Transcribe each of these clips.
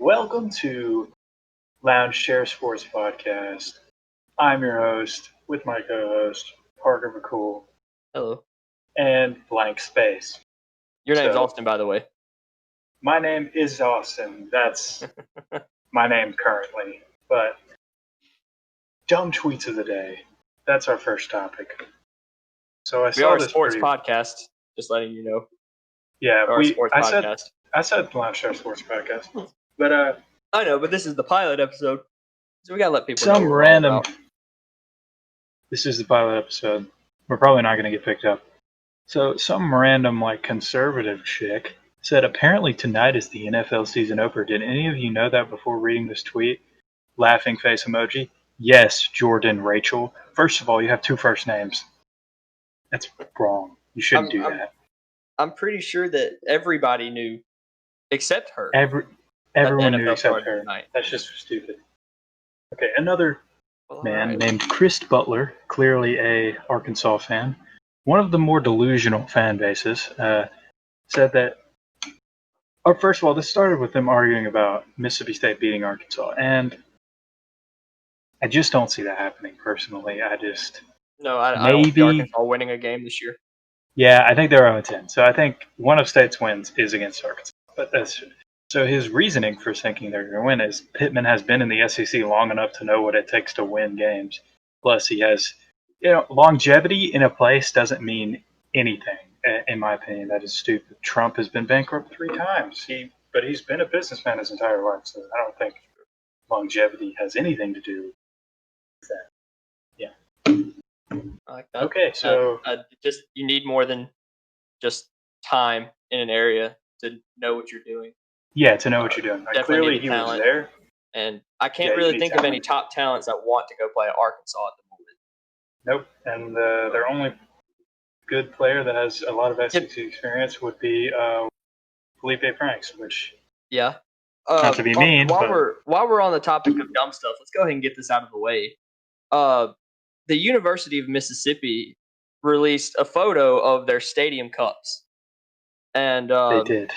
Welcome to Lounge Chair Sports Podcast. I'm your host with my co-host Parker McCool Hello. and Blank Space. Your name's So- Austin, by the way. My name is Austin. That's my name currently. But dumb tweets of the day. That's our first topic. So I We saw are a this sports pretty- podcast, just letting you know. Yeah, We are a sports podcast. I said Lounge Chair Sports Podcast. But I know, but this is the pilot episode, so we gotta let people know some what we're all random. about. This is the pilot episode. We're probably not going to get picked up. So some random conservative chick said apparently tonight is the NFL season opener. Did any of you know that before reading this tweet? Laughing face emoji. Yes, Jordan Rachel. First of all, you have two first names. That's wrong. You shouldn't do that. I'm pretty sure that everybody knew, except her. Everyone NFL knew except started her. tonight. That's just stupid. Okay, another Well, man alright. named Chris Butler, clearly a Arkansas fan, one of the more delusional fan bases, said that. Oh, first of all, this started with them arguing about Mississippi State beating Arkansas, and I just don't see that happening personally. I don't see Maybe Arkansas winning a game this year. Yeah, I think they're 0-10. So I think one of State's wins is against Arkansas. But so his reasoning for thinking they're going to win is Pittman has been in the SEC long enough to know what it takes to win games. Plus, he has, longevity in a place doesn't mean anything. In my opinion, that is stupid. Trump has been bankrupt 3 times. But he's been a businessman his entire life, so I don't think longevity has anything to do with that. I like that. Okay, so just you need more than just time in an area to know what you're doing. yeah, to know what you're doing. Definitely Clearly, need he was talent. there. And I can't Yeah, you really need think of any talent. top talents that want to go play at Arkansas at the moment. Nope. And their only good player that has a lot of SEC experience would be Felipe Franks, which Yeah. Not to be mean, while but- we're on the topic of dumb stuff, let's go ahead and get this out of the way. The University of Mississippi released a photo of their stadium cups, and they did.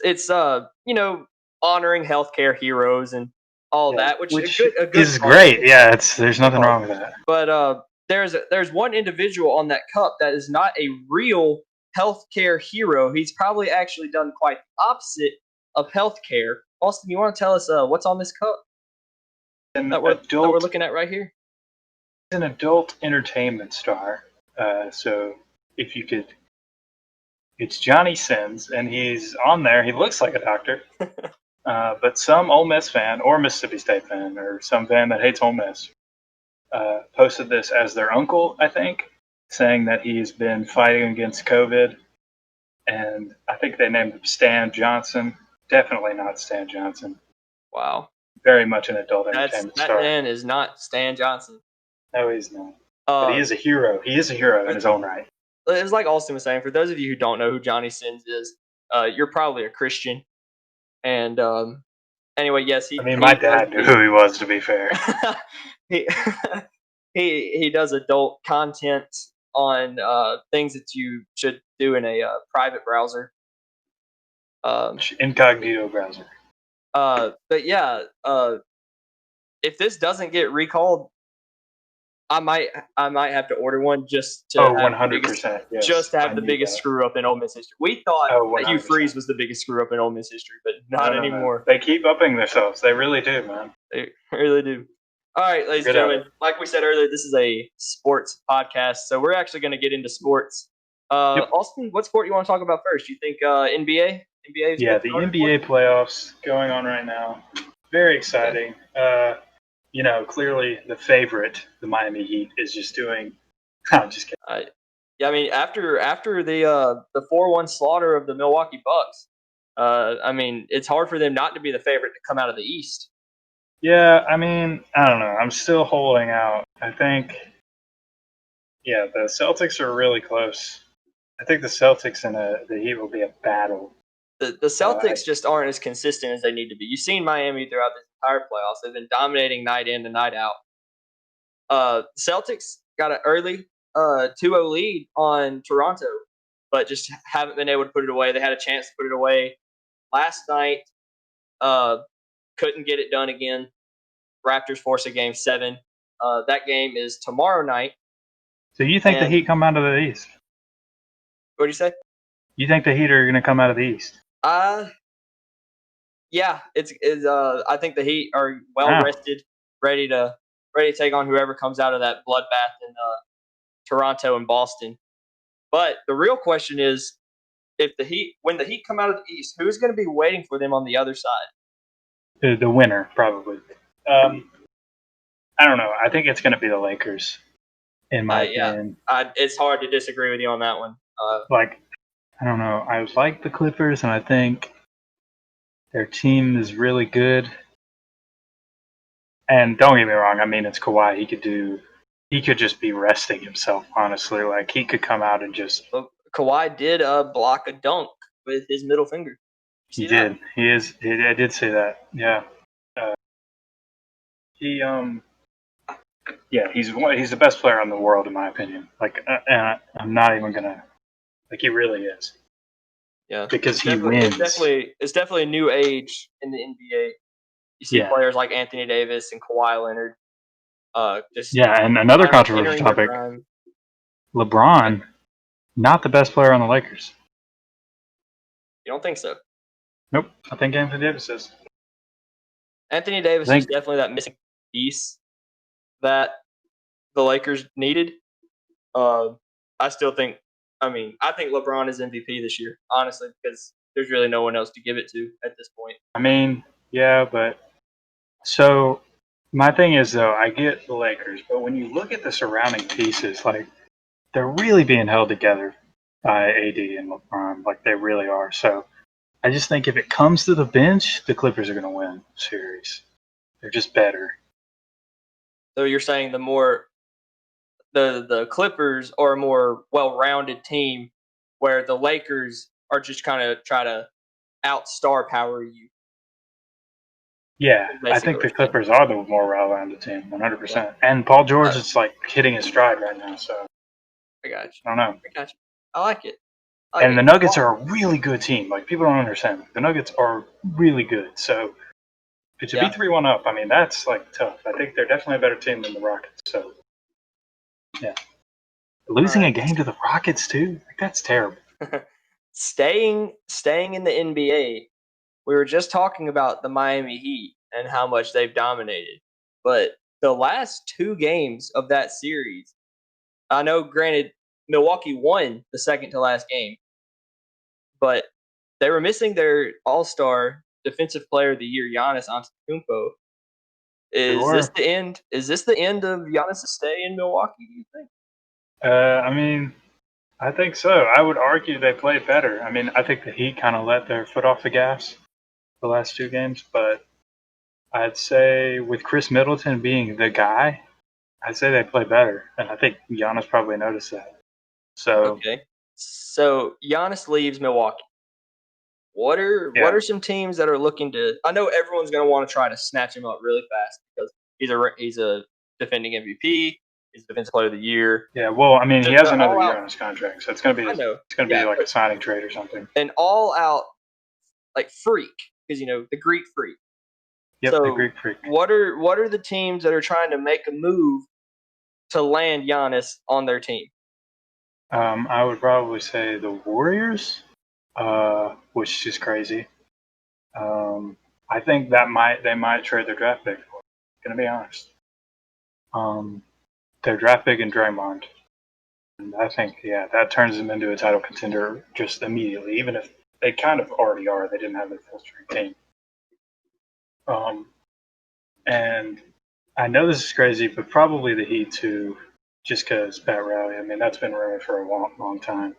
it's honoring healthcare heroes and all Yeah, that, which which a good is cause. great. Yeah, there's nothing wrong with that. But there's one individual on that cup that is not a real healthcare hero. He's probably actually done quite the opposite of healthcare. Austin, you want to tell us what's on this cup that we're looking at right here? He's an adult entertainment star. So if you could, it's Johnny Sins, and he's on there. He looks like a doctor. But some Ole Miss fan or Mississippi State fan or some fan that hates Ole Miss posted this as their uncle, I think, saying that he's been fighting against COVID. And I think they named him Stan Johnson. Definitely not Stan Johnson. Wow, Very much an adult entertainment that star. man is not Stan Johnson. No, he's not. But he is a hero. He is a hero in his own right. It's like Austin was saying. For those of you who don't know who Johnny Sins is, you're probably a Christian. And anyway, yes, My dad knew who he was, to be fair. he he does adult content on things that you should do in a private browser. Incognito browser. But yeah, if this doesn't get recalled, I might have to order one just to have 100%. Yes, just to have I the knew biggest that. screw up in Ole Miss history. We thought that Hugh 100%. Freeze was the biggest screw up in Ole Miss history, but not No. anymore. They keep upping themselves. They really do, man. They really do. All right, ladies and Good gentlemen, like we said earlier, this is a sports podcast, so we're actually going to get into sports. Yep. Austin, what sport you want to talk about first? You think NBA? NBA? Yeah, the NBA playoffs going on right now. Very exciting. Clearly the favorite, the Miami Heat, is just doing. I'm just kidding. Yeah, I mean, after the 4-1 slaughter of the Milwaukee Bucks, it's hard for them not to be the favorite to come out of the East. Yeah, I don't know. I'm still holding out. I think, the Celtics are really close. I think the Celtics and the Heat will be a battle. The Celtics just aren't as consistent as they need to be. You've seen Miami throughout this entire playoffs. They've been dominating night in and night out. Celtics got an early 2-0 lead on Toronto, but just haven't been able to put it away. They had a chance to put it away last night. couldn't get it done again. Raptors force a game 7. That game is tomorrow night. So you think the And- Heat come out of the East? What do you say? You think the Heat are going to come out of the East? Yeah, it's I think the Heat are well Wow. rested, ready to take on whoever comes out of that bloodbath in Toronto and Boston. But the real question is, when the Heat come out of the East, who's going to be waiting for them on the other side? The winner, probably. I don't know. I think it's going to be the Lakers, in my opinion. It's hard to disagree with you on that one. I don't know. I like the Clippers, and I think their team is really good. And don't get me wrong. I mean, it's Kawhi. He could just be resting himself, honestly. Like, he could come out and just... Kawhi did block a dunk with his middle finger. He did. I did say that. Yeah. He's the best player in the world, in my opinion. Like, and I'm not even going to... Like, he really is. Yeah. Because he wins. It's definitely a new age in the NBA. You see players like Anthony Davis and Kawhi Leonard. And another controversial topic. LeBron, not the best player on the Lakers. You don't think so? Nope. I think Anthony Davis is. Anthony Davis is definitely that missing piece that the Lakers needed. I think LeBron is MVP this year, honestly, because there's really no one else to give it to at this point. I mean, yeah, but so my thing is, though, I get the Lakers, but when you look at the surrounding pieces, like, they're really being held together by AD and LeBron, like they really are. So I just think if it comes to the bench, the Clippers are going to win the series. They're just better. So you're saying the Clippers are a more well-rounded team, where the Lakers are just kind of try to out-star power you. Yeah, I think the Clippers are the more well-rounded team, 100%. Yeah. And Paul George is like hitting his stride right now, so I got you. I don't know. I got you. I like it. And the Nuggets are a really good team. Like, people don't understand. The Nuggets are really good. So to be 3-1 up, I mean, that's like tough. I think they're definitely a better team than the Rockets. So yeah, losing a game to the Rockets too, like, that's terrible. Staying in the NBA, we were just talking about the Miami Heat and how much they've dominated, but the last 2 games of that series, I know, granted, Milwaukee won the second to last game, but they were missing their all-star defensive player of the year, Giannis Antetokounmpo. Is this the end? Is this the end of Giannis' stay in Milwaukee, do you think? I mean, I think so. I would argue they played better. I mean, I think the Heat kind of let their foot off the gas the last 2 games, but I'd say with Chris Middleton being the guy, I'd say they play better, and I think Giannis probably noticed that. So Giannis leaves Milwaukee. What are some teams that are looking to? I know everyone's going to want to try to snatch him up really fast because he's a defending MVP. He's Defensive Player of the Year. Yeah, well, I mean, he has another year on his contract, so it's going to be like a signing trade or something. An all-out like freak, because the Greek freak. Yep, the Greek freak. What are the teams that are trying to make a move to land Giannis on their team? I would probably say the Warriors, which is crazy. I think they might trade their draft pick for it, gonna be honest. Their draft pick and Draymond. And I think, that turns them into a title contender just immediately, even if they kind of already are. They didn't have their full-strength team. And I know this is crazy, but probably the Heat too, just because Pat Riley. I mean, that's been rumored for a long, long time.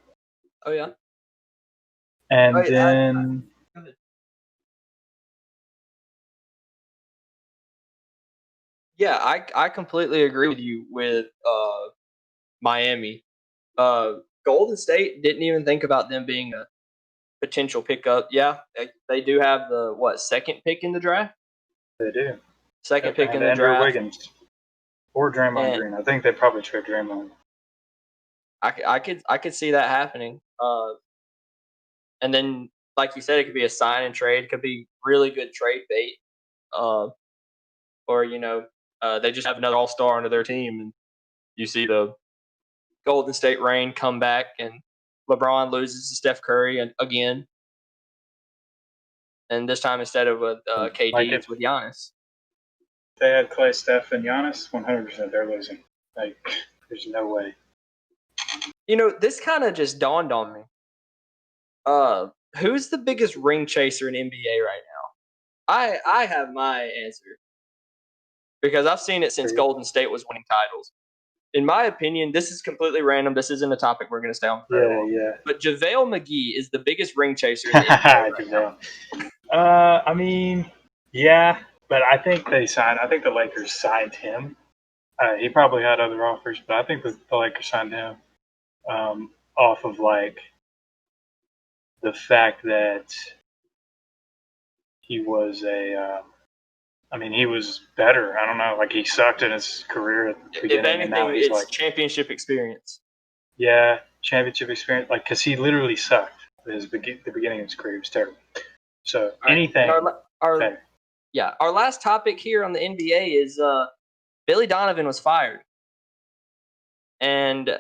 Oh, yeah? And then... Yeah, I completely agree with you with Miami. Golden State didn't even think about them being a potential pickup. Yeah, they do have the second pick in the draft. They do. Second pick in the Andrew draft. Wiggins or Draymond Green. I think they probably trade Draymond. I could see that happening. And then, like you said, it could be a sign and trade. It could be really good trade bait, or they just have another all-star under their team, and you see the Golden State Reign come back, and LeBron loses to Steph Curry again, and this time instead of with KD, Like it's with Giannis. If they had Clay, Steph, and Giannis, 100% they're losing. Like, there's no way. This kind of just dawned on me. Who's the biggest ring chaser in NBA right now? I have my answer because I've seen it since Golden State was winning titles. In my opinion, this is completely random. This isn't a topic we're going to stay on for very long. Yeah. But JaVale McGee is the biggest ring chaser in the NBA right now. I mean, yeah, but I think the Lakers signed him. He probably had other offers, but I think the Lakers signed him off of like the fact that he was he was better. I don't know. Like, he sucked in his career at the beginning. If anything, and now he's it's championship experience. Yeah, championship experience. Like, because he literally sucked. The beginning of his career was terrible. So anything better. Yeah, our last topic here on the NBA is Billy Donovan was fired, and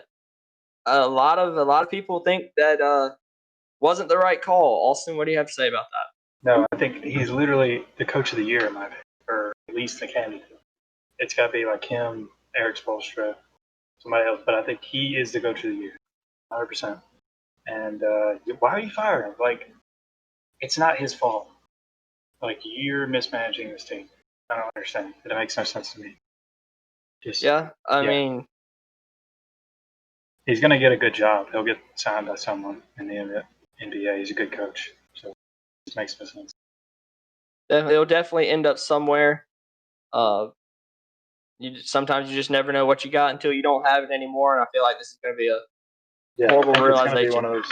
a lot of people think that wasn't the right call. Austin, what do you have to say about that? No, I think he's literally the coach of the year, in my opinion, or at least the candidate. It's got to be like him, Eric Spoelstra, somebody else, but I think he is the coach of the year, 100%. And why are you firing him? Like, it's not his fault. Like, you're mismanaging this team. I don't understand. It makes no sense to me. I mean, he's going to get a good job. He'll get signed by someone in the NBA. He's a good coach. So it makes no sense. He'll definitely end up somewhere. Sometimes you just never know what you got until you don't have it anymore. And I feel like this is going to be a horrible realization. Be one of those,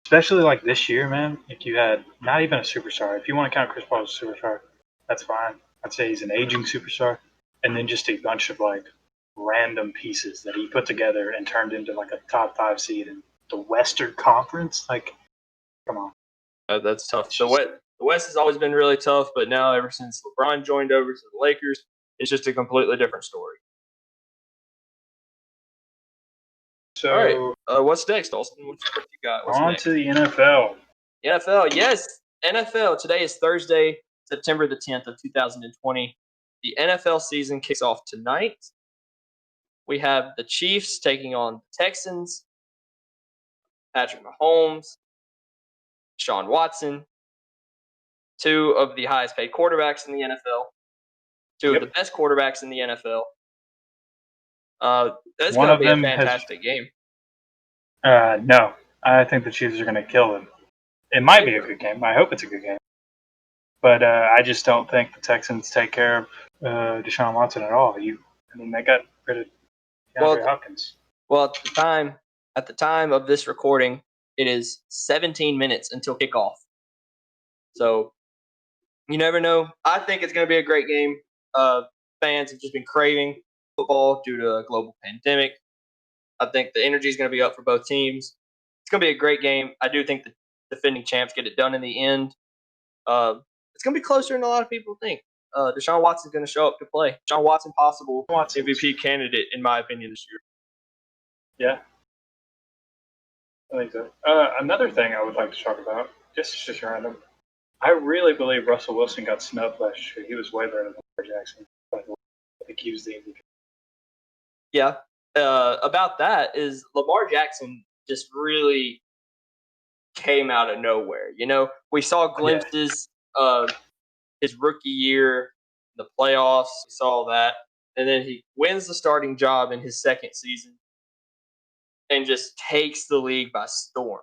especially like this year, man. If you had not even a superstar, if you want to count Chris Paul as a superstar, that's fine. I'd say he's an aging superstar, and then just a bunch of like random pieces that he put together and turned into like a top 5 seed in the Western Conference. Like, come on. That's tough. The West has always been really tough, but now ever since LeBron joined over to the Lakers, it's just a completely different story. So, all right. What's next, Austin? What you got? What's on next? to the NFL. NFL, yes. NFL. Today is Thursday, September the 10th of 2020. The NFL season kicks off tonight. We have the Chiefs taking on the Texans. Patrick Mahomes, Deshaun Watson, 2 of the highest paid quarterbacks in the NFL, 2 of the best quarterbacks in the NFL. That's going to be a fantastic game. No, I think the Chiefs are going to kill them. It might be a good game. I hope it's a good game. But I just don't think the Texans take care of Deshaun Watson at all. They got rid of DeAndre Hopkins. Well, at the time of this recording, it is 17 minutes until kickoff. So you never know. I think it's going to be a great game. Fans have just been craving football due to a global pandemic. I think the energy is going to be up for both teams. It's going to be a great game. I do think the defending champs get it done in the end. It's going to be closer than a lot of people think. Deshaun Watson's going to show up to play. Deshaun Watson, possible MVP candidate, in my opinion, this year. Yeah. I think so. Another thing I would like to talk about, just random. I really believe Russell Wilson got snubbed last year. He was way better than Lamar Jackson. I think he was the MVP. Yeah. About that is Lamar Jackson just really came out of nowhere. We saw glimpses of his rookie year, the playoffs. We saw that. And then he wins the starting job in his second season and just takes the league by storm.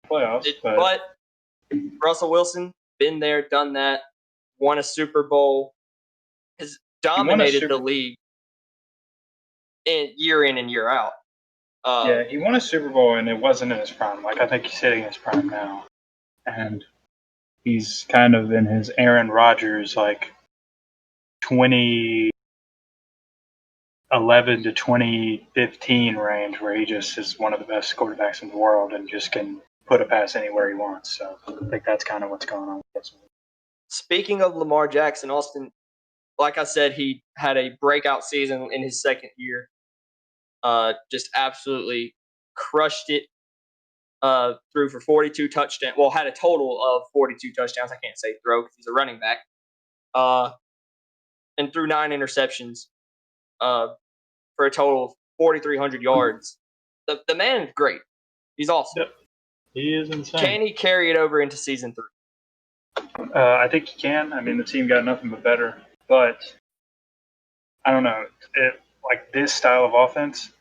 Playoffs, but Russell Wilson, been there, done that, won a Super Bowl, has dominated the league year in and year out. He won a Super Bowl, and it wasn't in his prime. Like, I think he's hitting his prime now. And he's kind of in his Aaron Rodgers, like, 2011 to 2015 range, where he just is one of the best quarterbacks in the world and just can put a pass anywhere he wants. So I think that's kind of what's going on. Speaking of Lamar Jackson, Austin, like I said, he had a breakout season in his second year. Just absolutely crushed it. Threw for 42 touchdowns. Well, had a total of 42 touchdowns. I can't say throw because he's a running back. And threw 9 interceptions for a total of 4,300 yards. The man is great. He's awesome. Yep. He is insane. Can he carry it over into season 3? I think he can. I mean, the team got nothing but better. But I don't know. Like this style of offense,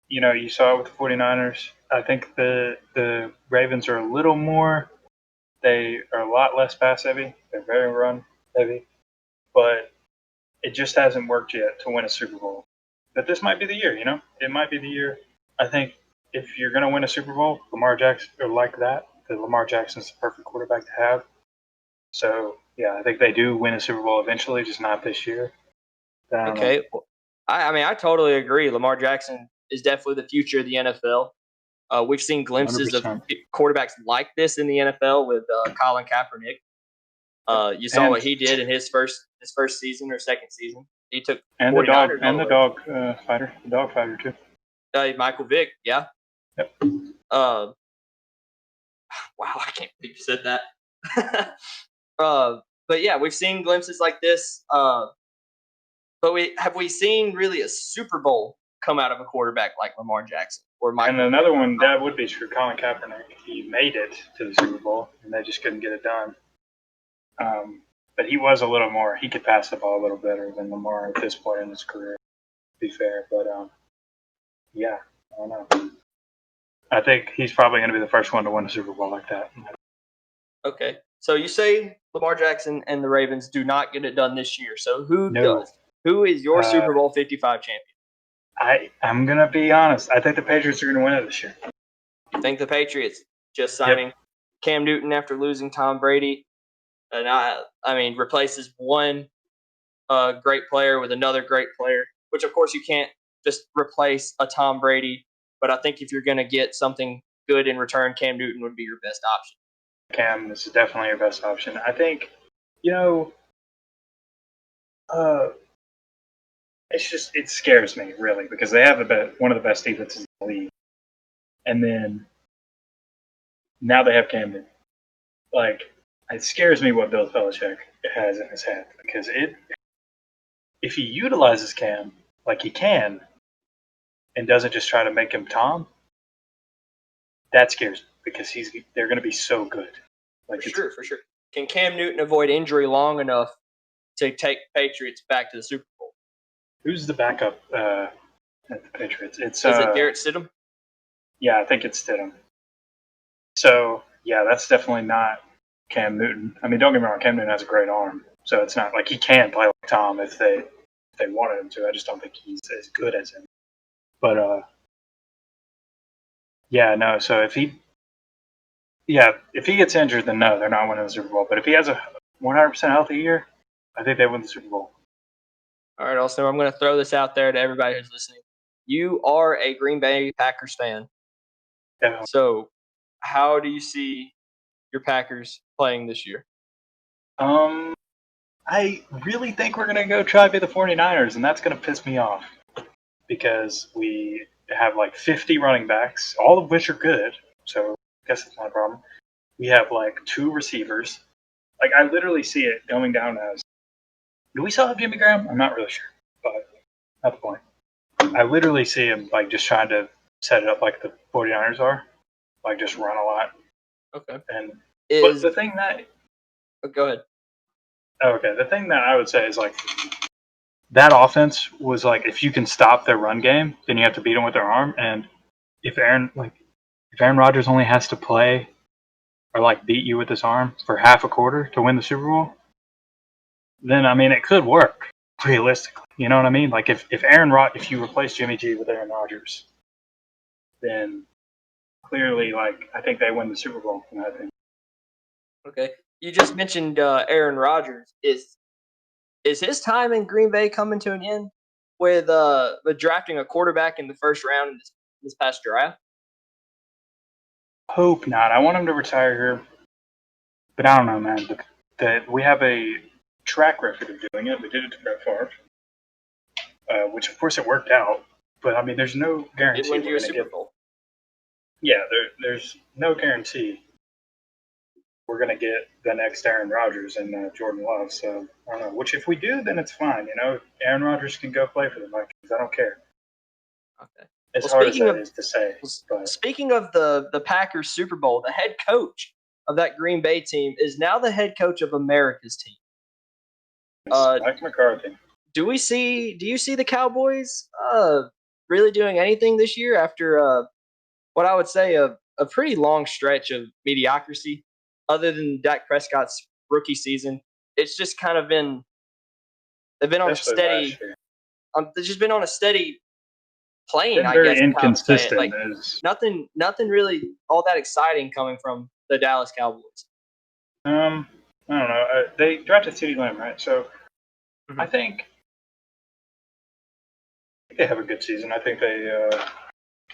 you saw it with the 49ers. I think the Ravens are a little more. They are a lot less pass heavy. They're very run heavy. But it just hasn't worked yet to win a Super Bowl. But this might be the year, It might be the year. I think if you're going to win a Super Bowl, Lamar Jackson, or like that, Lamar Jackson's the perfect quarterback to have. So, yeah, I think they do win a Super Bowl eventually, just not this year. Okay. Well, I totally agree. Lamar Jackson is definitely the future of the NFL. We've seen glimpses 100%. of quarterbacks like this in the NFL with Colin Kaepernick. You saw what he did in his first season or second season. He took the dog fighter too. Michael Vick, yeah. Yep. Wow, I can't believe you said that. But yeah, we've seen glimpses like this. But have we seen really a Super Bowl come out of a quarterback like Lamar Jackson or Michael? And another one that would be true, Colin Kaepernick. He made it to the Super Bowl, and they just couldn't get it done. But he was a little more. He could pass the ball a little better than Lamar at this point in his career. To be fair, but yeah, I don't know. I think he's probably going to be the first one to win a Super Bowl like that. Okay, so you say Lamar Jackson and the Ravens do not get it done this year. So who does? Who is your Super Bowl 55 champion? I'm going to be honest. I think the Patriots are going to win it this year. You think the Patriots just signing Cam Newton after losing Tom Brady, and replaces one great player with another great player, which of course you can't just replace a Tom Brady. But I think if you're going to get something good in return, Cam Newton would be your best option. Cam, this is definitely your best option. I think, it scares me, really, because they have one of the best defenses in the league. And then now they have Cam Newton. It scares me what Bill Belichick has in his head, because if he utilizes Cam like he can and doesn't just try to make him Tom, that scares me, because they're going to be so good. For sure. Can Cam Newton avoid injury long enough to take Patriots back to the Super Bowl? Who's the backup at the Patriots? Is it Garrett Stidham? Yeah, I think it's Stidham. So, yeah, that's definitely not Cam Newton. I mean, don't get me wrong, Cam Newton has a great arm. So it's not like he can play like Tom if they wanted him to. I just don't think he's as good as him. But, yeah, no, so if he gets injured, then no, they're not winning the Super Bowl. But if he has a 100% healthy year, I think they win the Super Bowl. All right, also, I'm going to throw this out there to everybody who's listening. You are a Green Bay Packers fan. Definitely. So how do you see your Packers playing this year? I really think we're going to go try to be the 49ers, and that's going to piss me off because we have 50 running backs, all of which are good. So I guess it's not a problem. We have 2 receivers. I literally see it going down as, do we still have Jimmy Graham? I'm not really sure, but not the point. I literally see him just trying to set it up like the 49ers are, just run a lot. Okay. But the thing that... Go ahead. Okay, the thing that I would say is that offense was if you can stop their run game, then you have to beat them with their arm. And if Aaron Rodgers only has to play or beat you with his arm for half a quarter to win the Super Bowl, then it could work realistically. You know what I mean? If you replace Jimmy G with Aaron Rodgers, then clearly I think they win the Super Bowl. In my opinion. Okay. You just mentioned Aaron Rodgers. Is his time in Green Bay coming to an end with drafting a quarterback in the first round in this past draft? Hope not. I want him to retire here, but I don't know, man. We have a track record of doing it. We did it to Brett Favre, which of course it worked out. But I mean, there's no It guarantee went to we're a going to Super get. Bowl. Yeah, there's no guarantee we're going to get the next Aaron Rodgers and Jordan Love. So I don't know. Which if we do, then it's fine. You know, Aaron Rodgers can go play for the Vikings. I don't care. Okay. As Well, hard as speaking that of is to say, but speaking of the Packers Super Bowl, the head coach of that Green Bay team is now the head coach of America's team. it's Mike McCarthy. Do you see the Cowboys really doing anything this year after what I would say a pretty long stretch of mediocrity, other than Dak Prescott's rookie season? It's just kind of been they've been on a Especially steady last year. they've just been on a steady plane, Been I very guess is how I would say it. inconsistent. Like nothing really all that exciting coming from the Dallas Cowboys. I don't know. They drafted CeeDee Lamb, right? So I think they have a good season. I think they,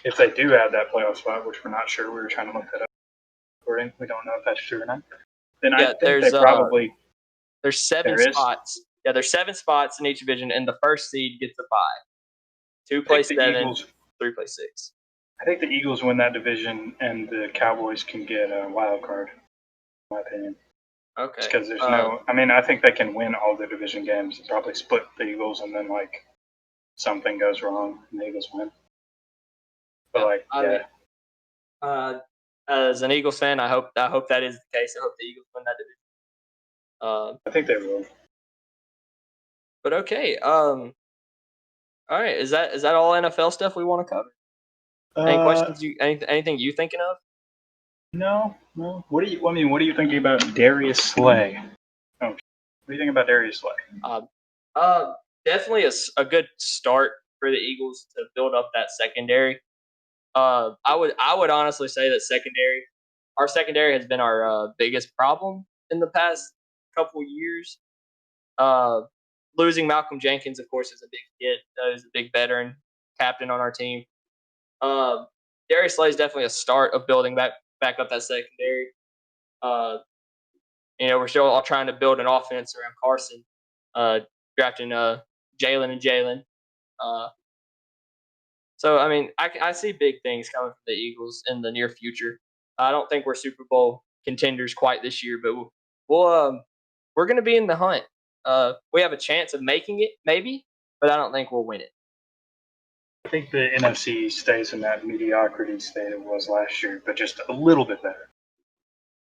if they do have that playoff spot, which we're not sure, we were trying to look that up. We don't know if that's true or not. Then I think they probably there's seven spots. Yeah, there's 7 spots in each division, and the first seed gets a bye. 2 play 7, 3 play 6. I think the Eagles win that division, and the Cowboys can get a wild card, in my opinion. Okay. Because there's no. I mean, I think they can win all the division games. Probably split the Eagles, and then like something goes wrong, and the Eagles win. But as an Eagles fan, I hope that is the case. I hope the Eagles win that division. I think they will. But okay. All right. Is that all NFL stuff we want to cover? Any questions? Anything you thinking of? No. What are you thinking about Darius Slay? Oh, what do you think about Darius Slay? Definitely a good start for the Eagles to build up that secondary. I would honestly say that our secondary has been our biggest problem in the past couple years. Losing Malcolm Jenkins, of course, is a big hit. He's a big veteran captain on our team. Darius Slay is definitely a start of building back up that secondary. We're still all trying to build an offense around Carson, drafting Jalen. So, I mean, I see big things coming from the Eagles in the near future. I don't think we're Super Bowl contenders quite this year, but we're going to be in the hunt. We have a chance of making it, maybe, but I don't think we'll win it. I think the NFC stays in that mediocrity state it was last year, but just a little bit better.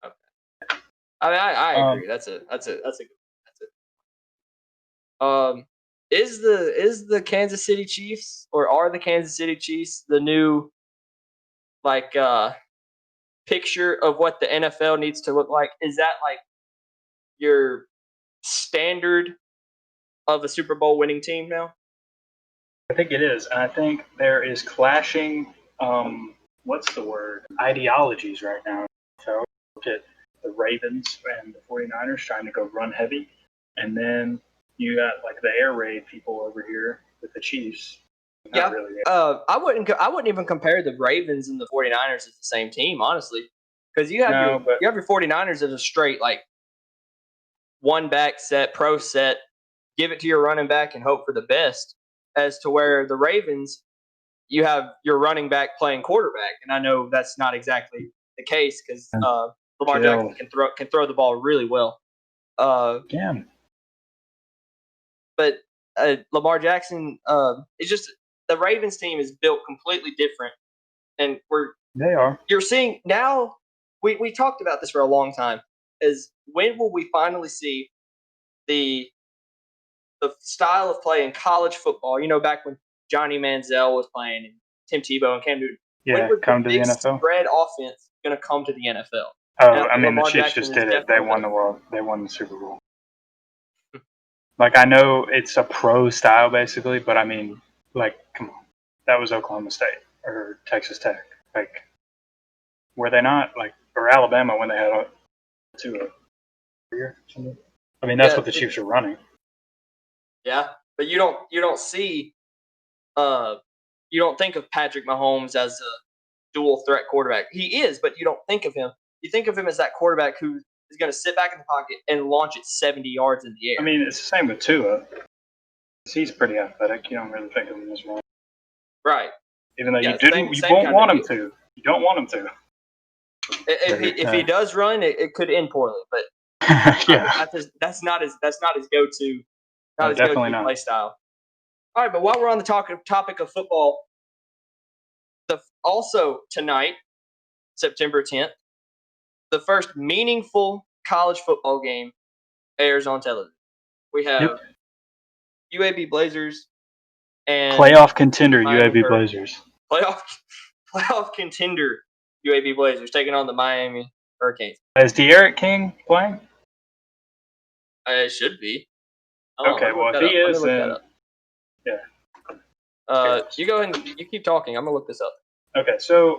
Okay. I mean, I agree. That's it. Is the Kansas City Chiefs, or are the Kansas City Chiefs the new picture of what the NFL needs to look like? Is that like your standard of a Super Bowl winning team now? I think it is. And I think there is clashing, what's the word, ideologies right now. So look at the Ravens and the 49ers trying to go run heavy. And then you got like the air raid people over here with the Chiefs. Not really. I wouldn't even compare the Ravens and the 49ers as the same team, honestly. Because you have your 49ers as a straight like one back set, pro set, give it to your running back and hope for the best. As to where the Ravens, you have your running back playing quarterback, and I know that's not exactly the case because Lamar Jackson can throw the ball really well. Damn. But Lamar Jackson, it's just the Ravens team is built completely different, and you're seeing now. We talked about this for a long time. Is when will we finally see the style of play in college football? Back when Johnny Manziel was playing and Tim Tebow and Cam Newton. Yeah, come to the NFL. Spread offense going to come to the NFL. Oh, I mean, the Chiefs just did it. They won the world. They won the Super Bowl. Like, I know it's a pro style, basically, but I mean, like, come on. That was Oklahoma State or Texas Tech. Like, were they not? Like, or Alabama when they had a year or something? I mean, that's what the Chiefs are running. Yeah, but you don't see, you don't think of Patrick Mahomes as dual threat quarterback. He is, but you don't think of him. You think of him as that quarterback who is going to sit back in the pocket and launch it 70 yards in the air. I mean, it's the same with Tua. He's pretty athletic. You don't really think of him as one. Right. Even though you won't want him to. You don't want him to. If he does run, it could end poorly. But yeah, that's not his go-to. Not his definitely go-to not. play style. All right, but while we're on the topic of football, also tonight, September 10th, the first meaningful college football game airs on television. We have UAB Blazers and playoff contender UAB Blazers. Playoff contender UAB Blazers taking on the Miami Hurricanes. Is De'Aaron King playing? It should be. Okay, well, if he is, then yeah. You go ahead and you keep talking. I'm gonna look this up. Okay, so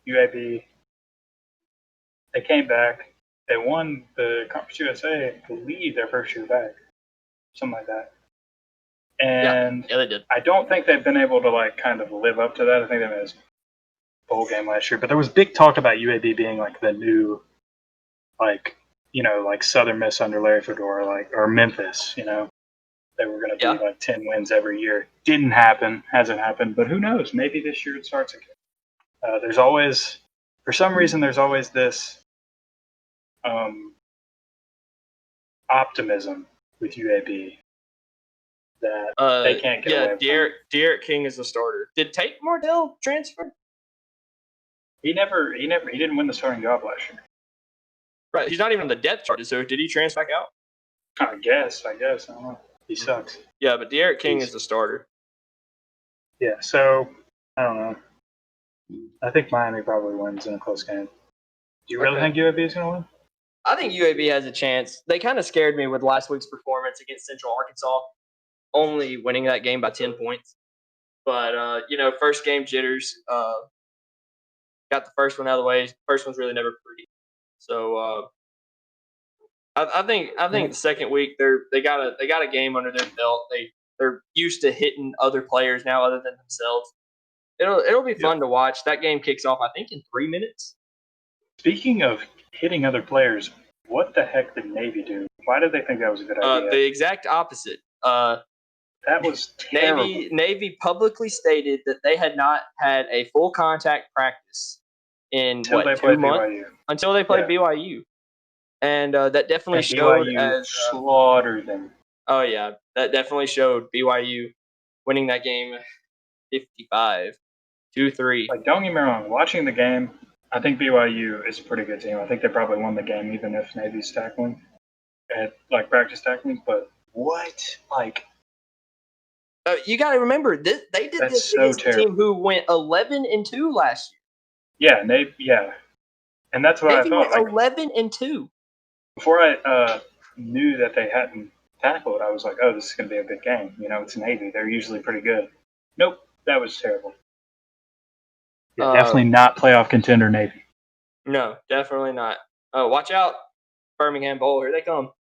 UAB, they came back. They won the Conference USA, I believe, their first year back, something like that. And yeah, they did. I don't think they've been able to kind of live up to that. I think they made a bowl game last year, but there was big talk about UAB being the new, Southern Miss under Larry Fedora, or Memphis. They were going to be 10 wins every year. Didn't happen, hasn't happened, but who knows? Maybe this year it starts again. There's always, for some reason, this optimism with UAB that they can't get away from. De'Aaron King is the starter. Did Tate Mardell transfer? He didn't win the starting job last year. Right, he's not even on the depth chart. So did he transfer back out? I guess. I don't know. He sucks. Yeah, but De'Aaron King is the starter. Yeah, so I don't know. I think Miami probably wins in a close game. Do you really think UAB is going to win? I think UAB has a chance. They kind of scared me with last week's performance against Central Arkansas, only winning that game by 10 points. But, first game jitters. Got the first one out of the way. First one's really never pretty. So I think the second week they got a game under their belt. They're used to hitting other players now other than themselves. It'll be fun to watch. That game kicks off, I think, in 3 minutes. Speaking of hitting other players, what the heck did Navy do? Why did they think that was a good idea? The exact opposite. That was terrible. Navy publicly stated that they had not had a full contact practice in 2 months BYU. Until they played BYU, and that definitely showed BYU slaughtered them. Oh yeah, that definitely showed BYU winning that game 55-3. Don't get me wrong, watching the game, I think BYU is a pretty good team. I think they probably won the game even if Navy's tackling at practice tackling. But what? You got to remember they did this against a team who went 11-2 last year. Yeah, Navy. Yeah, and that's what Navy I thought. Went 11-2. Before I knew that they hadn't tackled, I was like, "Oh, this is going to be a big game." It's Navy; they're usually pretty good. Nope, that was terrible. Yeah, definitely not playoff contender Navy. No, definitely not. Oh, watch out, Birmingham Bowl! Here they come.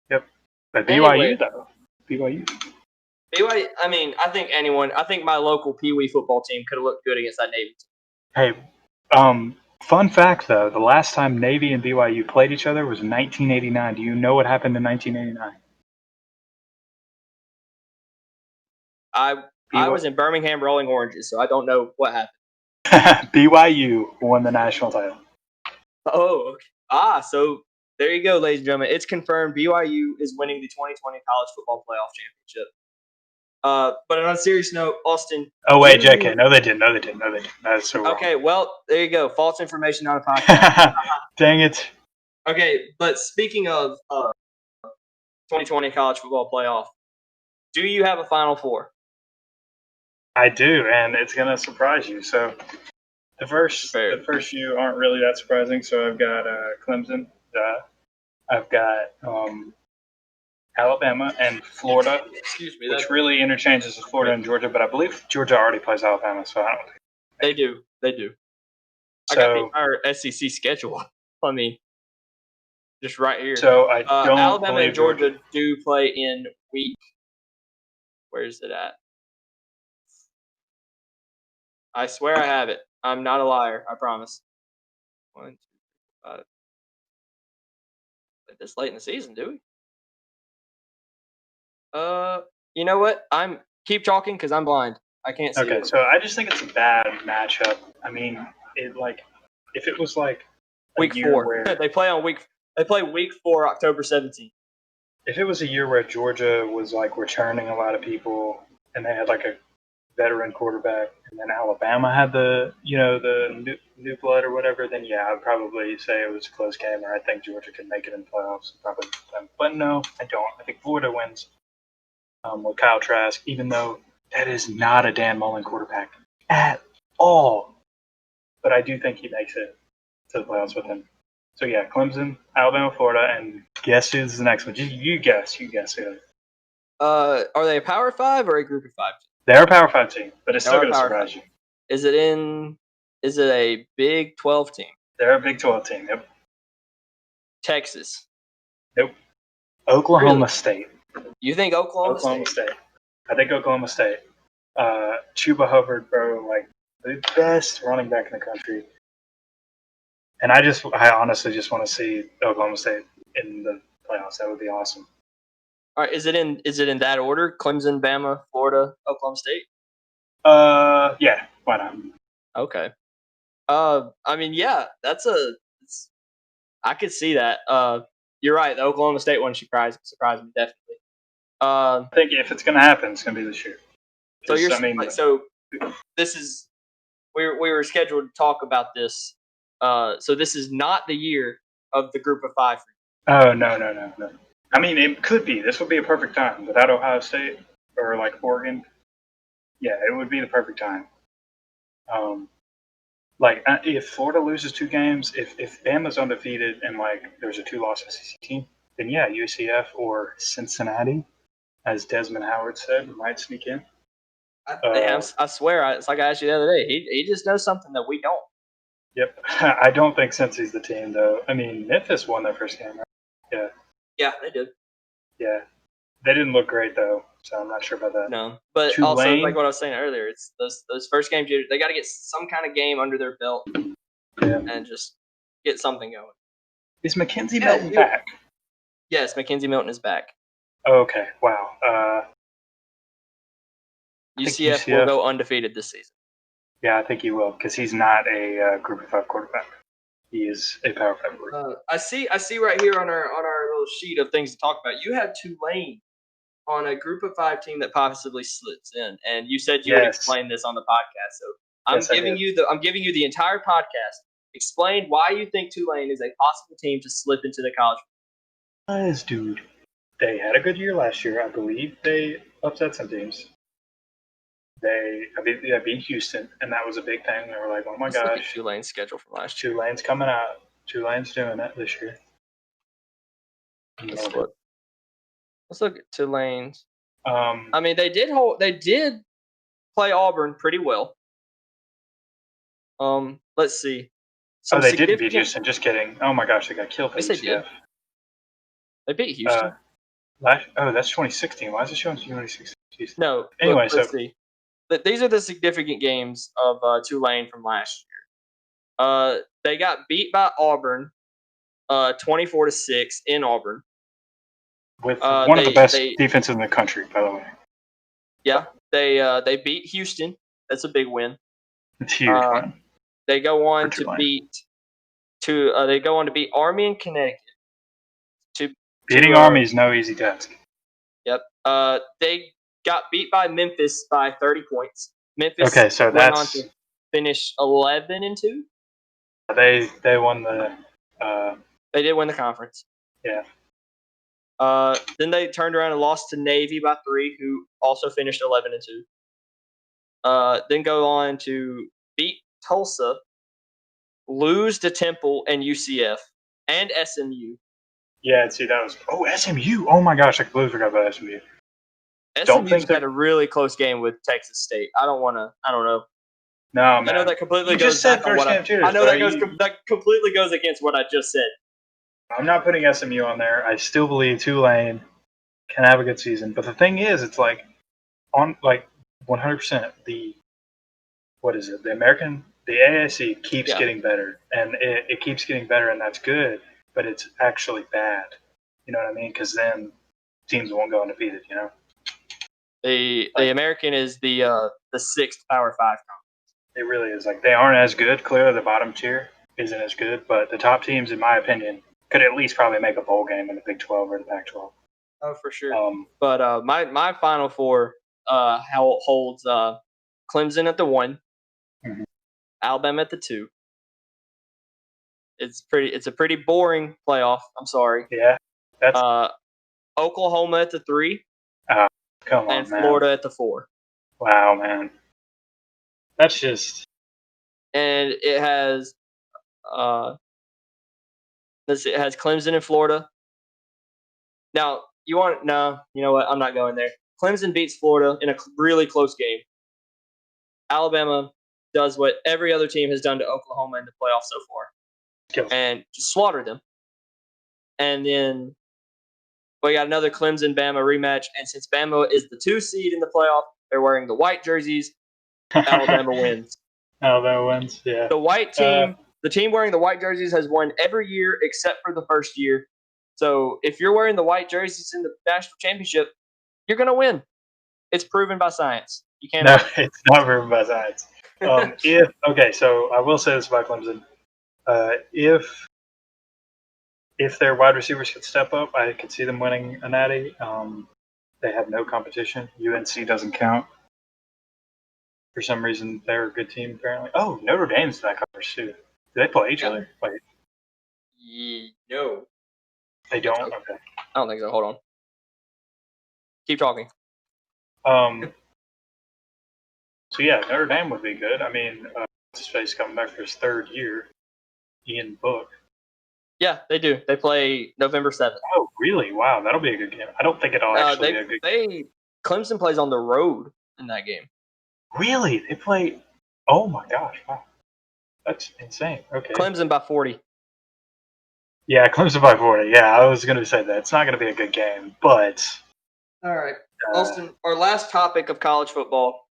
Yep, but BYU though. BYU. I mean, I think my local Pee Wee football team could have looked good against that Navy team. Hey, fun fact though, the last time Navy and BYU played each other was 1989. Do you know what happened in 1989? I was in Birmingham Rolling Oranges, so I don't know what happened. BYU won the national title. Oh, okay. So there you go, ladies and gentlemen. It's confirmed BYU is winning the 2020 College Football Playoff Championship. But on a serious note, Austin. Oh wait, JK. No, they didn't. That's so wrong. Okay, well, there you go. False information on a podcast. Dang it. Okay, but speaking of 2020 College Football Playoff, do you have a Final Four? I do, and it's gonna surprise you. So the first few aren't really that surprising. So I've got Clemson. I've got Alabama and Florida, which really interchanges with Florida and Georgia. But I believe Georgia already plays Alabama, so I don't think they do. So, I got the entire SEC schedule. I mean, just right here. So I don't. Alabama and Georgia do play in week. Where is it at? I swear I have it. I'm not a liar. I promise. 1, 2, 5. This late in the season, do we? You know what? Keep talking because I'm blind. I can't see Okay, it. so I just think it's a bad matchup. I mean, if it was like a Week year 4. where They play week 4, October 17th. if it was a year where Georgia was like returning a lot of people and they had like a veteran quarterback, and then Alabama had the new blood or whatever, then yeah, I'd probably say it was a close game, or I think Georgia could make it in playoffs. Probably, but no, I don't. I think Florida wins with Kyle Trask, even though that is not a Dan Mullen quarterback at all. But I do think he makes it to the playoffs with him. So yeah, Clemson, Alabama, Florida, and guess who's the next one? You guess. You guess who. Are they a Power 5 or a Group of 5? They're a Power 5 team, but it's They still are a going to Power surprise 5. you. Is it a Big 12 team? They're a Big 12 team. Yep. Texas. Nope. Oklahoma Really? State. You think Oklahoma State? I think Oklahoma State. Chuba Hubbard, bro, like the best running back in the country. And I honestly just want to see Oklahoma State in the playoffs. That would be awesome. All right, is it in that order? Clemson, Bama, Florida, Oklahoma State? Yeah, why not? Okay. I mean, yeah, I could see that. You're right. The Oklahoma State one surprised me definitely. I think if it's going to happen, it's going to be this year. So this is we were scheduled to talk about this. So this is not the year of the Group of 5. Oh no. I mean, it could be. This would be a perfect time without Ohio State or like Oregon. Yeah, it would be the perfect time. If Florida loses 2 games, if Bama's undefeated and like there's a 2-loss SEC team, then yeah, UCF or Cincinnati, as Desmond Howard said, might sneak in. I swear, it's like I asked you the other day. He just knows something that we don't. Yep, I don't think Cincy's the team though. I mean, Memphis won their first game, right? Yeah. Yeah, they did. Yeah, they didn't look great though, so I'm not sure about that. No, but Tulane, also like what I was saying earlier, it's those first games. They got to get some kind of game under their belt, and just get something going. Is Mackenzie Milton back? Yes, Mackenzie Milton is back. Okay, wow. UCF will go undefeated this season. Yeah, I think he will because he's not a Group of 5 quarterback. He is a Power 5 quarterback. I see right here on our little sheet of things to talk about. You have Tulane on a Group of 5 team that possibly slips in, and you said you would explain this on the podcast. So I'm giving you the entire podcast. Explain why you think Tulane is a possible team to slip into the college. Guys, dude, they had a good year last year. I believe they upset some teams. They beat Houston, and that was a big thing. They were like, "Oh my gosh!" Tulane's schedule from last year. Tulane's coming out. Tulane's doing it this year. Let's look at Tulane's. I mean, they did play Auburn pretty well. Let's see. They didn't beat Houston. Just kidding. Oh my gosh, they got killed by UCF. They beat Houston. That's 2016. Why is it showing 2016? No. Anyway, let's see. These are the significant games of Tulane from last year. They got beat by Auburn, 24-6 in Auburn. With one of the best defenses in the country, by the way. Yeah, they beat Houston. That's a big win. It's a huge win. They go on to beat Army and Connecticut. Beating Army is no easy task. Yep. They got beat by Memphis by 30 points. Memphis went on to finish 11-2. They won the. They did win the conference. Yeah. Then they turned around and lost to Navy by 3, who also finished 11-2. Then go on to beat Tulsa, lose to Temple and UCF and SMU. Yeah, see, that was SMU. Oh my gosh, I completely forgot about SMU. SMU's had a really close game with Texas State. I don't know. No, man. I know that completely goes back on what that completely goes against what I just said. I'm not putting SMU on there. I still believe Tulane can have a good season. But the thing is, it's like on 100% what is it? The AAC keeps Yeah. getting better, and it keeps getting better, and that's good. But it's actually bad. You know what I mean? Because then teams won't go undefeated. You know, The American is the sixth Power Five. it really is. Like they aren't as good. Clearly, the bottom tier isn't as good, but the top teams, in my opinion, could at least probably make a bowl game in the Big 12 or the Pac 12. Oh, for sure. But my Final Four holds Clemson at the 1, Mhm. Alabama at the 2. It's a pretty boring playoff. I'm sorry. Yeah, that's Oklahoma at the 3 come on, and man. Florida at the 4. Wow, man. That's just And it has it has Clemson and Florida. Now, you know what? I'm not going there. Clemson beats Florida in a really close game. Alabama does what every other team has done to Oklahoma in the playoffs so far skills. and just slaughter them. And then we got another Clemson-Bama rematch. And since Bama is the 2 seed in the playoff, they're wearing the white jerseys. Alabama wins. Alabama wins, yeah. The white team, the team wearing the white jerseys has won every year except for the first year. So if you're wearing the white jerseys in the national championship, you're going to win. It's proven by science. You can't. No, it's not proven by science. So I will say this about Clemson. If their wide receivers could step up, I could see them winning a natty. They have no competition. UNC doesn't count. For some reason, they're a good team, apparently. Oh, Notre Dame's back up too. Do they play each other? Wait. No. They don't? So. Okay. I don't think so. Hold on. Keep talking. So, yeah, Notre Dame would be good. I mean, his face coming back for his 3rd year. Ian Book. Yeah, they do. They play November 7th. Oh, really? Wow, that'll be a good game. I don't think it'll actually be a good game. Clemson plays on the road in that game. Really? They play? Oh, my gosh. Wow. That's insane. Okay. Clemson by 40. Yeah, Clemson by 40. Yeah, I was going to say that. It's not going to be a good game, but... All right. Austin, our last topic of college football.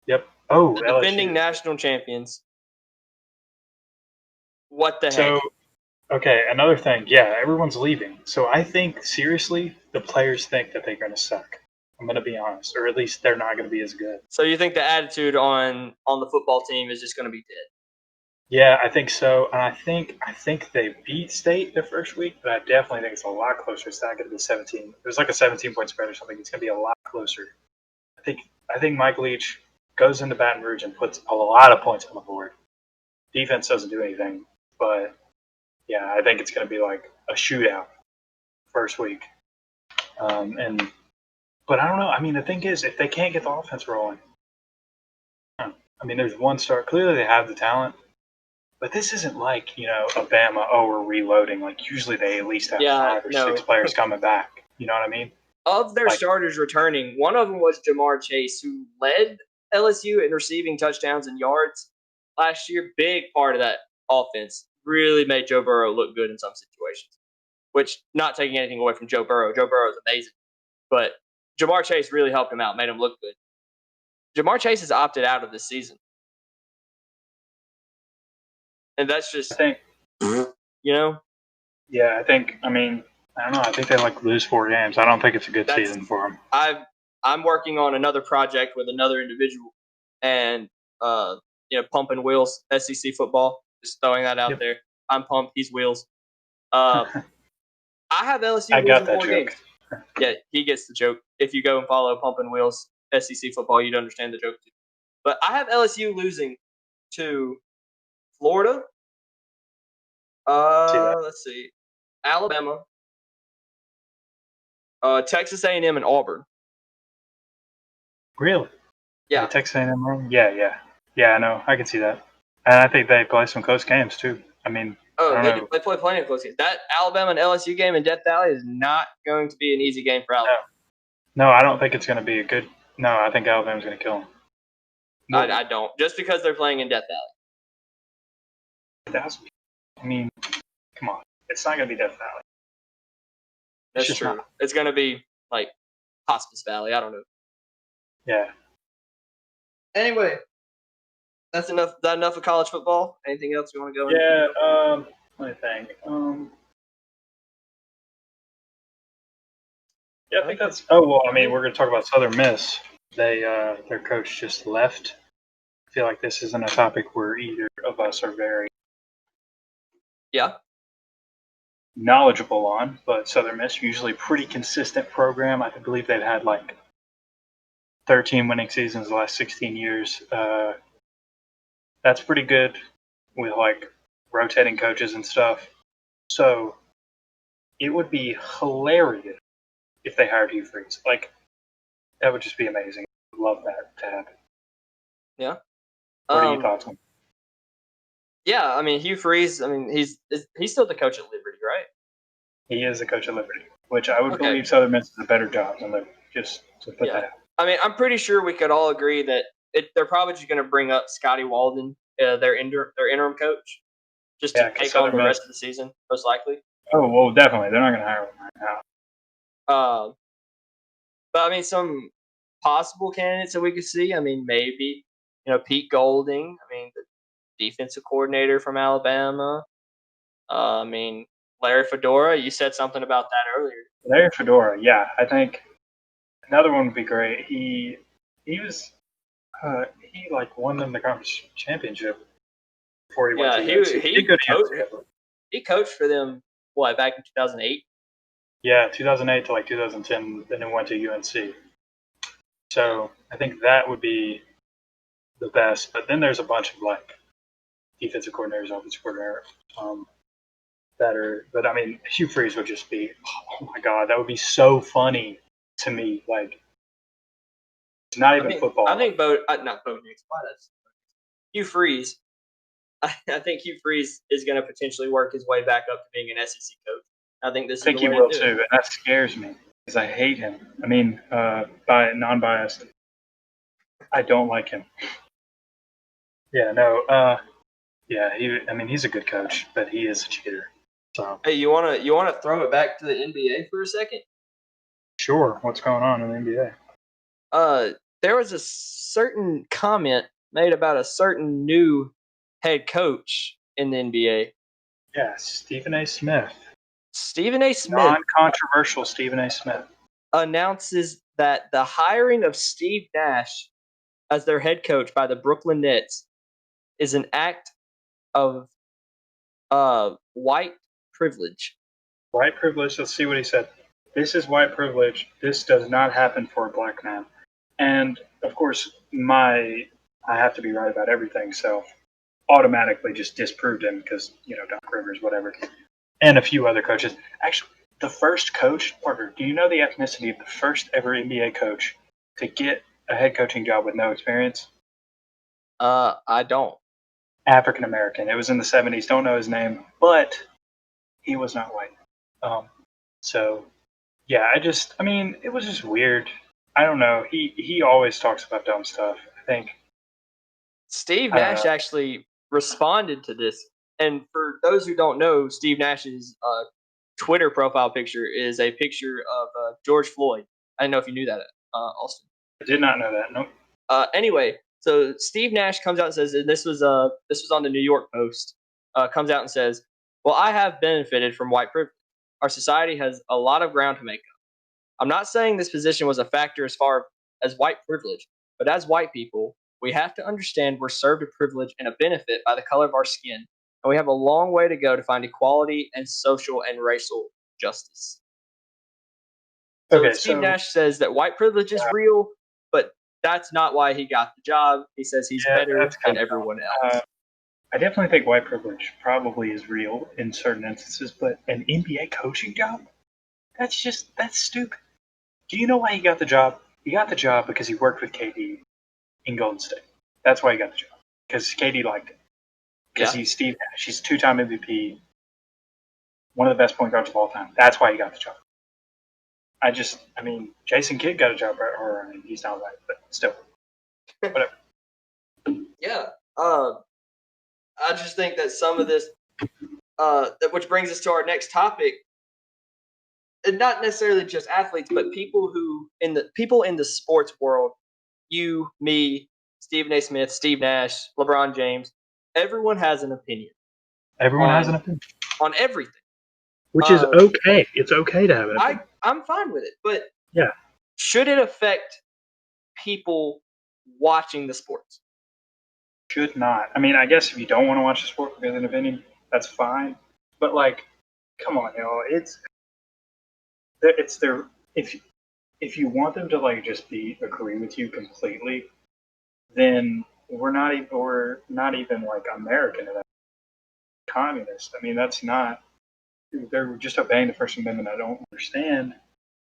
Yep. Oh, the defending national champions. What the heck? Okay, another thing. Yeah, everyone's leaving. So I think, seriously, the players think that they're going to suck. I'm going to be honest. Or at least they're not going to be as good. So you think the attitude on the football team is just going to be dead? Yeah, I think so. And I think they beat State their first week, but I definitely think it's a lot closer. It's not going to be 17. It was like a 17-point spread or something. It's going to be a lot closer. I think Mike Leach goes into Baton Rouge and puts a lot of points on the board. Defense doesn't do anything, but yeah, I think it's going to be like a shootout first week. But I don't know. I mean, the thing is, if they can't get the offense rolling, I mean, there's one star. Clearly, they have the talent, but this isn't like Alabama. Oh, we're reloading. Like usually, they at least have 5 or 6 players coming back. You know what I mean? Of their starters returning, one of them was Jamar Chase, who led LSU in receiving touchdowns and yards last year. Big part of that offense. Really made Joe Burrow look good in some situations. Which, not taking anything away from Joe Burrow. Joe Burrow is amazing. But Jamar Chase really helped him out, made him look good. Jamar Chase has opted out of this season. And that's just, Yeah, I think, I don't know. I think they lose 4 games. I don't think it's a good season for them. I'm working on another project with another individual and, pumping wheels, SEC football. Just throwing that out there. I'm pumped. He's wheels. I have LSU losing 4 games. Yeah, he gets the joke. If you go and follow Pumping Wheels SEC football, you'd understand the joke too. But I have LSU losing to Florida. Let's see, Alabama, Texas A&M, and Auburn. Really? Yeah. Texas A&M. Yeah. I know. I can see that, and I think they play some close games too. I mean. They play plenty of close games. That Alabama and LSU game in Death Valley is not going to be an easy game for Alabama. No, I don't think it's going to be a good. No, I think Alabama's going to kill them. No. I don't. Just because they're playing in Death Valley. I mean, come on. It's not going to be Death Valley. That's true. It's going to be like Hospice Valley. I don't know. Yeah. Anyway, That's enough. Is that enough of college football? Anything else you want to go into? Yeah. Let me think. Yeah, I think that's. Oh well, I mean, we're going to talk about Southern Miss. They their coach just left. I feel like this isn't a topic where either of us are very Yeah. knowledgeable on, but Southern Miss usually pretty consistent program. I believe they've had like 13 winning seasons the last 16 years. That's pretty good with like rotating coaches and stuff. So it would be hilarious if they hired Hugh Freeze. Like that would just be amazing. I'd love that to happen. Yeah. What are your thoughts on? Yeah, I mean Hugh Freeze. I mean he's still the coach at Liberty, right? He is the coach of Liberty, which I would Okay. believe Southern Miss is a better job than Liberty. Just to put that out. I mean, I'm pretty sure we could all agree that they're probably just going to bring up Scotty Walden, their interim coach, just to take on the rest of the season, most likely. Oh well, definitely. They're not going to hire him right now. But I mean, some possible candidates that we could see. I mean, maybe Pete Golding. I mean, the defensive coordinator from Alabama. I mean, Larry Fedora. You said something about that earlier. Larry Fedora. Yeah, I think another one would be great. He was he like won them the conference championship before he went to UNC. He coached for them back in 2008. Yeah, 2008 to like 2010. Then he went to UNC. So I think that would be the best. But then there's a bunch of like defensive coordinators, offensive coordinators that are. But I mean, Hugh Freeze would just be. Oh my god, that would be so funny to me. Like, it's not even football. I think not Bo Nix. Hugh Freeze. I think Hugh Freeze is going to potentially work his way back up to being an SEC coach. I think this. I think he will too, and that scares me because I hate him. I mean, non-biased, I don't like him. Yeah, no. Yeah, he's a good coach, but he is a cheater. So. Hey, you wanna throw it back to the NBA for a second? Sure. What's going on in the NBA? There was a certain comment made about a certain new head coach in the NBA. Yeah, Stephen A. Smith. Non-controversial Stephen A. Smith announces that the hiring of Steve Nash as their head coach by the Brooklyn Nets is an act of white privilege. White privilege. Let's see what he said. This is white privilege. This does not happen for a black man. And of course, I have to be right about everything, so automatically just disproved him because Doc Rivers, whatever, and a few other coaches. Actually, the first coach, Parker, do you know the ethnicity of the first ever NBA coach to get a head coaching job with no experience? I don't. African American. It was in the 70s. Don't know his name, but he was not white. So, yeah, it was just weird. I don't know. He always talks about dumb stuff. I think Steve Nash actually responded to this. And for those who don't know, Steve Nash's Twitter profile picture is a picture of George Floyd. I didn't know if you knew that, Austin. I did not know that. Nope. Anyway, so Steve Nash comes out and says, and this was on the New York Post, comes out and says, "Well, I have benefited from white privilege. Our society has a lot of ground to make up. I'm not saying this position was a factor as far as white privilege, but as white people, we have to understand we're served a privilege and a benefit by the color of our skin, and we have a long way to go to find equality and social and racial justice." So Steve Nash says that white privilege is real, but that's not why he got the job. He says he's better than everyone else. I definitely think white privilege probably is real in certain instances, but an NBA coaching job? That's stupid. Do you know why he got the job? He got the job because he worked with KD in Golden State. That's why he got the job. Because KD liked him. Because he's Steve Nash. He's 2-time MVP. One of the best point guards of all time. That's why he got the job. Jason Kidd got a job, or he's not right, but still. Whatever. Yeah. I just think that some of this, which brings us to our next topic, and not necessarily just athletes, but people in the sports world, you, me, Stephen A. Smith, Steve Nash, LeBron James. Everyone has an opinion Everyone has an opinion, on everything. which is okay. It's okay to have an opinion. I'm fine with it, but Yeah. should it affect people watching the sports? Should not. I mean, I guess if you don't want to watch the sport because of an opinion, that's fine. But like, come on, it's their if you want them to like just agree with you completely, then we're not even like American enough. Communist. I mean, that's not. They're just obeying the First Amendment. I don't understand.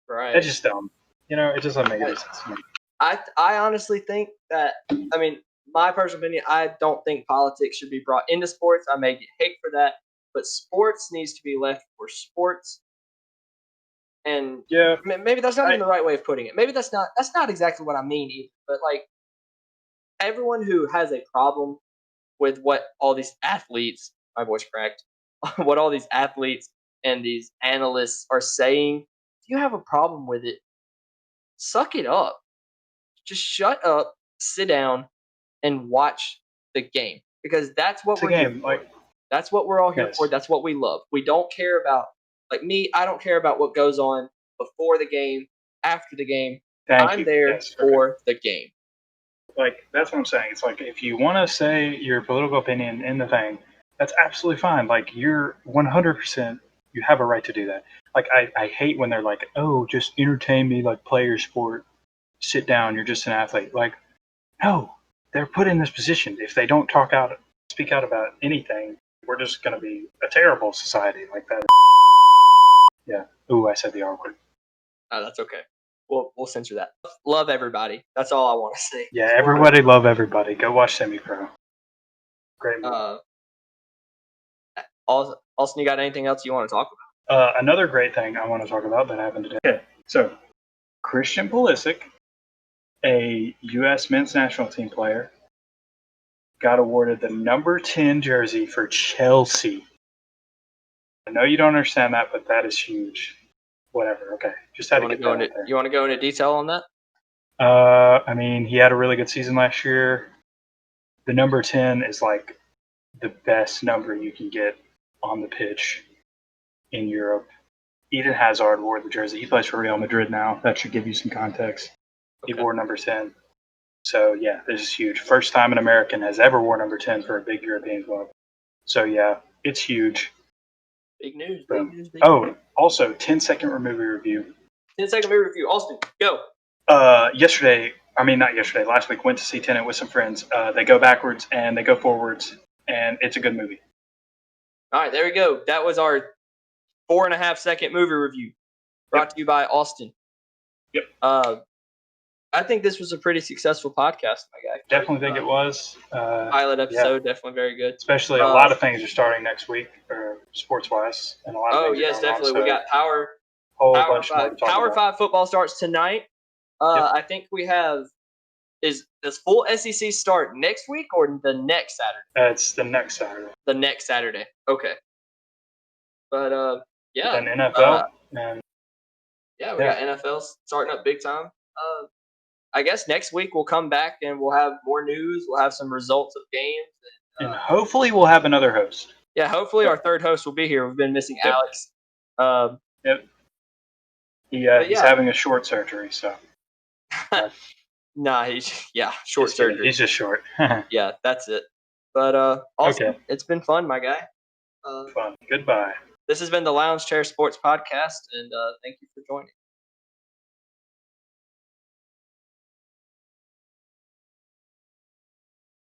Right. It's just dumb. It just doesn't make any sense to me. I honestly think that, I mean, my personal opinion, I don't think politics should be brought into sports. I may get hate for that, but sports needs to be left for sports. And yeah, maybe that's not even the right way of putting it. Maybe that's not exactly what I mean either. But like, everyone who has a problem with what all these athletes, my voice cracked, what all these athletes and these analysts are saying, if you have a problem with it, suck it up. Just shut up, sit down, and watch the game, because that's what we're here for. That's what we're all here for. That's what we love. We don't care about, like me, I don't care about what goes on before the game, after the game. I'm there for the game. Like, that's what I'm saying. It's like, if you want to say your political opinion in the thing, that's absolutely fine. Like, you're 100%, you have a right to do that. Like, I hate when they're like, oh, just entertain me, like, play your sport. Sit down, you're just an athlete. Like, no, they're put in this position. If they don't speak out about anything, we're just going to be a terrible society like that. Yeah. Ooh, I said the R word. Oh, that's okay. We'll censor that. Love everybody. That's all I want to say. Yeah, everybody love everybody. Go watch Semi-Pro. Great movie. Austin, you got anything else you want to talk about? Another great thing I want to talk about that happened today. Okay, so Christian Pulisic, a U.S. men's national team player, got awarded the number 10 jersey for Chelsea. I know you don't understand that, but that is huge. Whatever. Okay, just had to get that out there. You want to go into detail on that? I mean, he had a really good season last year. The number 10 is like the best number you can get on the pitch in Europe. Eden Hazard wore the jersey. He plays for Real Madrid now. That should give you some context. Okay. He wore number 10. So, yeah, this is huge. First time an American has ever worn number 10 for a big European club. So, yeah, it's huge. Big news. Also, 10-second movie review. 10-second movie review. Austin, go. Last week, went to see Tenet with some friends. They go backwards and they go forwards, and it's a good movie. All right, there we go. That was our 4.5-second movie review, brought to you by Austin. Yep. I think this was a pretty successful podcast, my guy. Definitely think it was. Pilot episode, definitely very good. Especially a lot of things are starting next week, sports-wise, and a lot of things. Oh, yes, definitely. We got Power 5 football starts tonight. I think we have. Does full SEC start next week or the next Saturday? It's the next Saturday. The next Saturday. Okay. But yeah. Then NFL. We got NFL starting up big time. I guess next week we'll come back and we'll have more news. We'll have some results of games. And hopefully we'll have another host. Yeah, hopefully our third host will be here. We've been missing Alex. Yep. He's having a short surgery, so. Nah, short surgery. He's just short. Yeah, that's it. But also, It's been fun, my guy. Fun. Goodbye. This has been the Lounge Chair Sports Podcast, and thank you for joining.